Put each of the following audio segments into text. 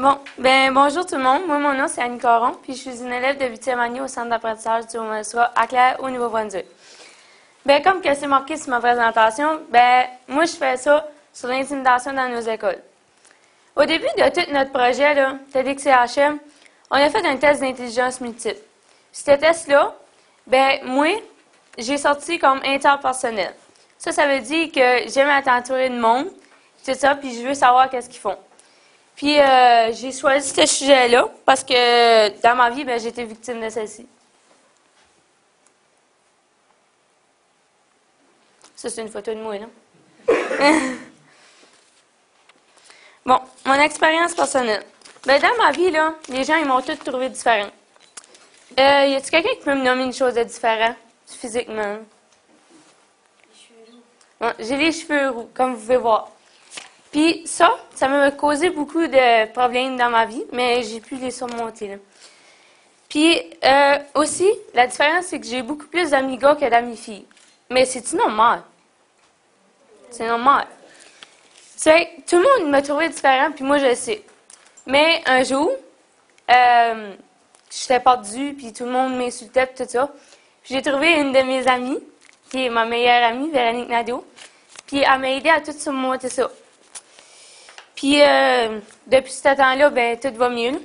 Bonjour tout le monde. Moi, mon nom, c'est Annie Caron, puis je suis une élève de 8e année au Centre d'apprentissage du Haut-Massra à Claire, au Nouveau-Brunswick. Comme que c'est marqué sur ma présentation, moi, je fais ça sur l'intimidation dans nos écoles. Au début de tout notre projet, là, TEDxCHM, on a fait un test d'intelligence multiple. Ce test-là, moi, j'ai sorti comme interpersonnel. Ça veut dire que j'aime être entourée de monde, tout ça, puis je veux savoir qu'est-ce qu'ils font. Puis, j'ai choisi ce sujet-là parce que dans ma vie, j'ai été victime de celle-ci. Ça, c'est une photo de moi, là. Bon, mon expérience personnelle. Dans ma vie, là, les gens, ils m'ont tous trouvé différent. Y a-t-il quelqu'un qui peut me nommer une chose de différent, physiquement? Les cheveux roux. Bon, j'ai les cheveux roux, comme vous pouvez voir. Puis ça m'a causé beaucoup de problèmes dans ma vie, mais j'ai pu les surmonter, là. Puis aussi, la différence, c'est que j'ai beaucoup plus d'amis gars que d'amis filles. Mais c'est-tu normal? C'est normal. C'est tout le monde m'a trouvé différent, puis moi, je le sais. Mais un jour, j'étais perdue, puis tout le monde m'insultait, puis tout ça. Puis j'ai trouvé une de mes amies, qui est ma meilleure amie, Véronique Nadeau. Puis elle m'a aidé à tout surmonter ça. Puis, depuis ce temps-là, tout va mieux.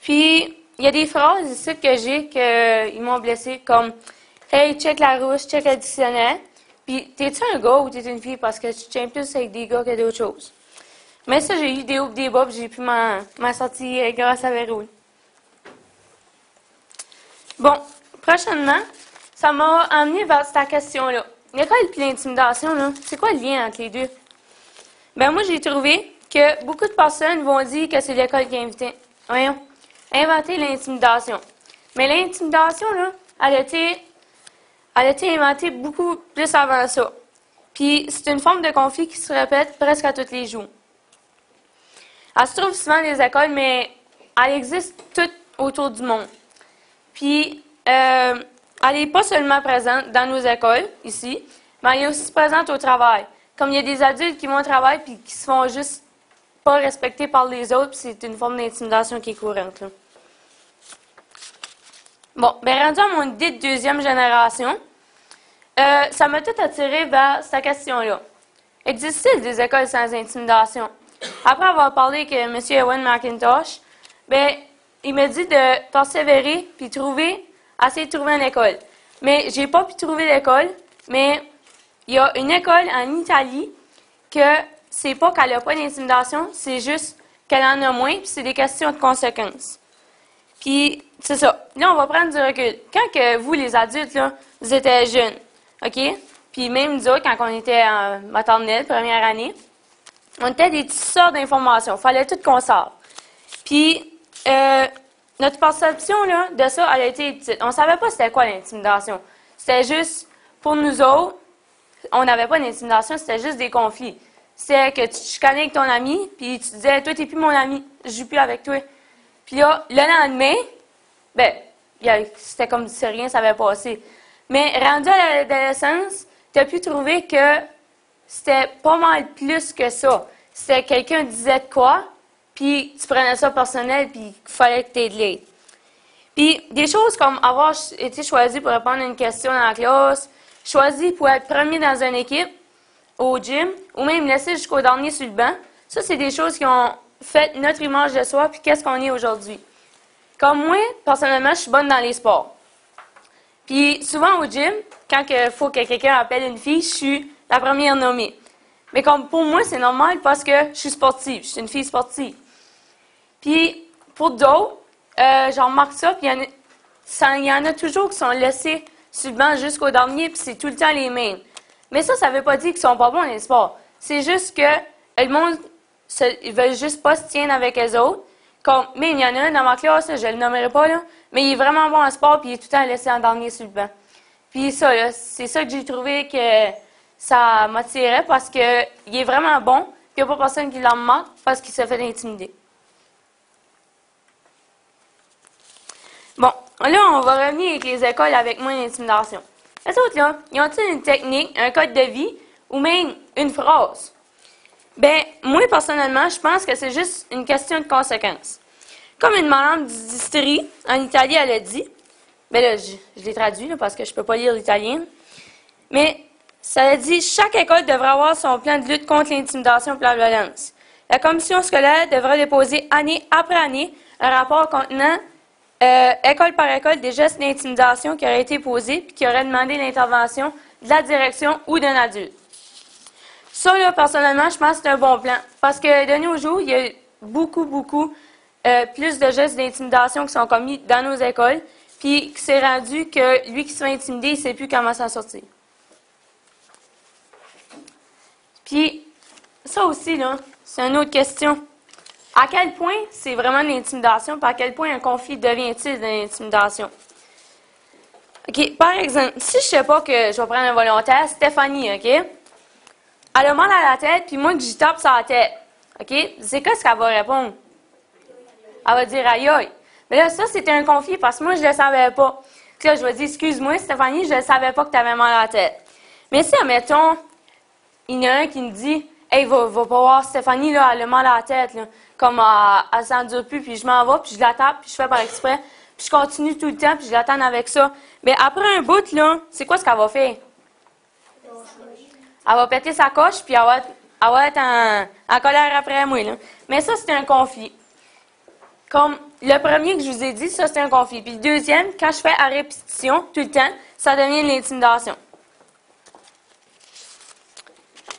Puis, il y a des phrases ici que j'ai qu'ils m'ont blessée, comme « Hey, check la rouge, check le dictionnaire. » Puis, t'es-tu un gars ou t'es une fille? Parce que tu tiens plus avec des gars que d'autres choses. Mais ça, j'ai eu des hauts et des bas, puis j'ai pu m'en sortir grâce à Véro. Bon, prochainement, ça m'a amené vers cette question-là. L'école et l'intimidation, là, c'est quoi le lien entre les deux? Moi, j'ai trouvé que beaucoup de personnes vont dire que c'est l'école qui a inventé l'intimidation. Mais l'intimidation, là, elle a été inventée beaucoup plus avant ça. Puis, c'est une forme de conflit qui se répète presque à tous les jours. Elle se trouve souvent dans les écoles, mais elle existe tout autour du monde. Puis, elle n'est pas seulement présente dans nos écoles, ici, mais elle est aussi présente au travail. Comme il y a des adultes qui vont au travail puis qui se font juste pas respecter par les autres, puis c'est une forme d'intimidation qui est courante, là. Bon, rendu à mon idée de deuxième génération, ça m'a tout attiré vers cette question-là. Existe-t-il des écoles sans intimidation? Après avoir parlé avec M. Ewan McIntosh, il m'a dit de persévérer puis essayer de trouver une école. Mais j'ai pas pu trouver d'école, mais il y a une école en Italie que c'est pas qu'elle n'a pas d'intimidation, c'est juste qu'elle en a moins, puis c'est des questions de conséquences. Puis, c'est ça. Là, on va prendre du recul. Quand que vous, les adultes, là, vous étiez jeunes, OK? Puis même nous autres, quand on était en maternelle, première année, on était des petites sortes d'informations. Il fallait tout qu'on sorte. Puis, notre perception là, de ça, elle a été petite. On ne savait pas c'était quoi l'intimidation. C'était juste, pour nous autres, on n'avait pas d'intimidation, c'était juste des conflits. C'est que tu te chicanais avec ton ami, puis tu disais, toi, t'es plus mon ami, je joue plus avec toi. Puis là, le lendemain, c'était comme si rien s'avait passé. Mais rendu à l'adolescence, tu as pu trouver que c'était pas mal plus que ça. C'était quelqu'un disait de quoi, puis tu prenais ça personnel, puis il fallait que tu aies de l'aide. Puis des choses comme avoir été choisi pour répondre à une question dans la classe, choisi pour être premier dans une équipe, au gym, ou même laisser jusqu'au dernier sur le banc, ça, c'est des choses qui ont fait notre image de soi, puis qu'est-ce qu'on est aujourd'hui. Comme moi, personnellement, je suis bonne dans les sports. Puis souvent au gym, quand il faut que quelqu'un appelle une fille, je suis la première nommée. Mais comme pour moi, c'est normal parce que je suis sportive, je suis une fille sportive. Puis pour d'autres, j'en remarque ça, puis il y en a toujours qui sont laissés sur le banc jusqu'au dernier, puis c'est tout le temps les mêmes. Mais ça veut pas dire qu'ils sont pas bons dans les sports. C'est juste que le monde, ils veulent juste pas se tenir avec les autres. Mais il y en a un dans ma classe, je le nommerai pas, là, mais il est vraiment bon en sport, puis il est tout le temps laissé en dernier sur le banc. Puis ça, là, c'est ça que j'ai trouvé que ça m'attirait, parce qu'il est vraiment bon, puis il n'y a pas personne qui l'en manque, parce qu'il se fait intimider. Bon, là, on va revenir avec les écoles avec moins d'intimidation. Les autres, là, ils ont-ils une technique, un code de vie, ou même une phrase? Ben, moi, personnellement, je pense que c'est juste une question de conséquence. Comme une madame d'Istrie, en Italie, elle a dit, ben là, je l'ai traduit, là, parce que je peux pas lire l'italien, mais ça a dit, chaque école devrait avoir son plan de lutte contre l'intimidation et la violence. La commission scolaire devra déposer année après année un rapport contenant école par école des gestes d'intimidation qui auraient été posés et qui auraient demandé l'intervention de la direction ou d'un adulte. Ça, là, personnellement, je pense que c'est un bon plan. Parce que de nos jours, il y a beaucoup plus de gestes d'intimidation qui sont commis dans nos écoles, puis qui s'est rendu que lui qui se fait intimider, il ne sait plus comment s'en sortir. Puis, ça aussi, là, c'est une autre question. À quel point c'est vraiment de l'intimidation, puis à quel point un conflit devient-il de l'intimidation? OK, par exemple, si je ne sais pas que je vais prendre un volontaire, Stéphanie, OK? Elle a mal à la tête, puis moi que j'y tape sur la tête. OK? C'est quoi ce qu'elle va répondre? Elle va dire aïe aïe. Mais là, ça, c'était un conflit parce que moi, je ne le savais pas. Puis là, je vais dire, excuse-moi, Stéphanie, je ne savais pas que tu avais mal à la tête. Mais si, admettons, il y en a un qui me dit, hey, va pas voir Stéphanie, là, elle a mal à la tête, là. Comme elle s'endure plus, puis je m'en vais, puis je la tape, puis je fais par exprès, puis je continue tout le temps, puis je l'attends avec ça. Mais après un bout, là, c'est quoi ce qu'elle va faire? Elle va péter sa coche, puis elle va être en colère après moi, là. Mais ça, c'est un conflit. Comme le premier que je vous ai dit, ça, c'est un conflit. Puis le deuxième, quand je fais à répétition, tout le temps, ça devient de l'intimidation.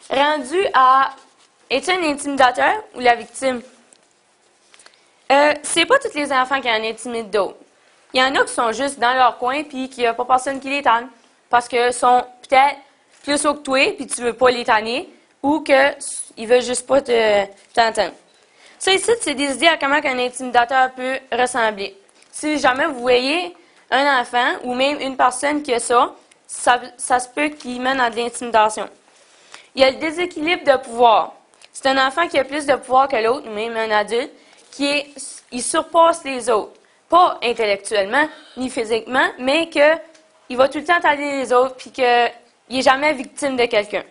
Rendu à, es-tu un intimidateur ou la victime? C'est pas tous les enfants qui en intimident d'autres. Il y en a qui sont juste dans leur coin, puis qu'il n'y a pas personne qui les tanne. Parce qu'ils sont peut-être plus haut que toi, puis tu veux pas les tanner, ou qu'ils veulent juste pas t'entendre. Ça ici, c'est des idées à comment un intimidateur peut ressembler. Si jamais vous voyez un enfant, ou même une personne qui a ça se peut qu'il mène à de l'intimidation. Il y a le déséquilibre de pouvoir. C'est un enfant qui a plus de pouvoir que l'autre, ou même un adulte, il surpasse les autres. Pas intellectuellement, ni physiquement, mais qu'il va tout le temps tailler les autres, puis qu'il n'est jamais victime de quelqu'un.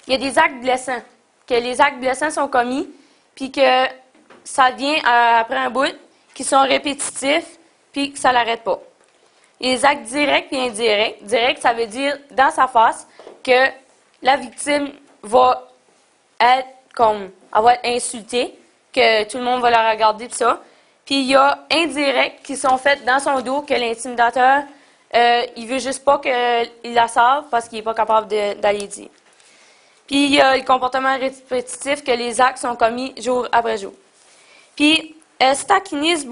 Il y a des actes blessants, que les actes blessants sont commis, puis que ça vient après un bout, qui sont répétitifs, puis que ça ne l'arrête pas. Il y a les actes directs et indirects. Direct, ça veut dire dans sa face que la victime va être insultée, que tout le monde va la regarder, puis ça. Puis il y a indirects qui sont faits dans son dos, que l'intimidateur, il veut juste pas qu'il la sauve parce qu'il n'est pas capable d'aller dire. Puis il y a le comportement répétitif, que les actes sont commis jour après jour. Puis se taquiner, se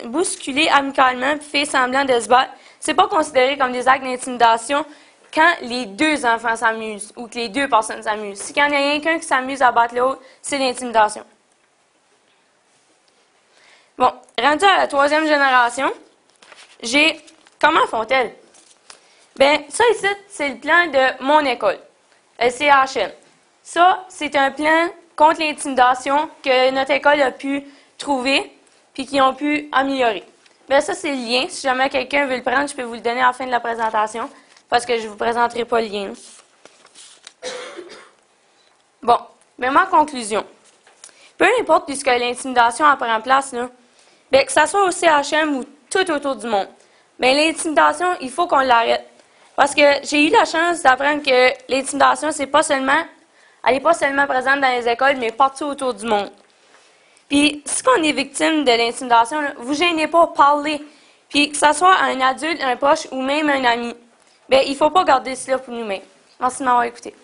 bousculer amicalement, puis faire semblant de se battre, c'est pas considéré comme des actes d'intimidation quand les deux enfants s'amusent ou que les deux personnes s'amusent. Si quand il y a quelqu'un qui s'amuse à battre l'autre, c'est l'intimidation. Bon, rendu à la 3e génération, comment font-elles? Bien, ça ici, c'est le plan de mon école, CHM. Ça, c'est un plan contre l'intimidation que notre école a pu trouver puis qu'ils ont pu améliorer. Bien, ça, c'est le lien. Si jamais quelqu'un veut le prendre, je peux vous le donner à la fin de la présentation parce que je ne vous présenterai pas le lien. Bon, mais ma conclusion. Peu importe puisque l'intimidation prend place, là, bien, que ça soit au CHM ou tout autour du monde, bien, l'intimidation, il faut qu'on l'arrête. Parce que j'ai eu la chance d'apprendre que l'intimidation, elle n'est pas seulement présente dans les écoles, mais partout autour du monde. Puis, si on est victime de l'intimidation, vous gênez pas, parlez. Puis, que ce soit un adulte, un proche ou même un ami, bien, il ne faut pas garder cela pour nous-mêmes. Merci de m'avoir écouté.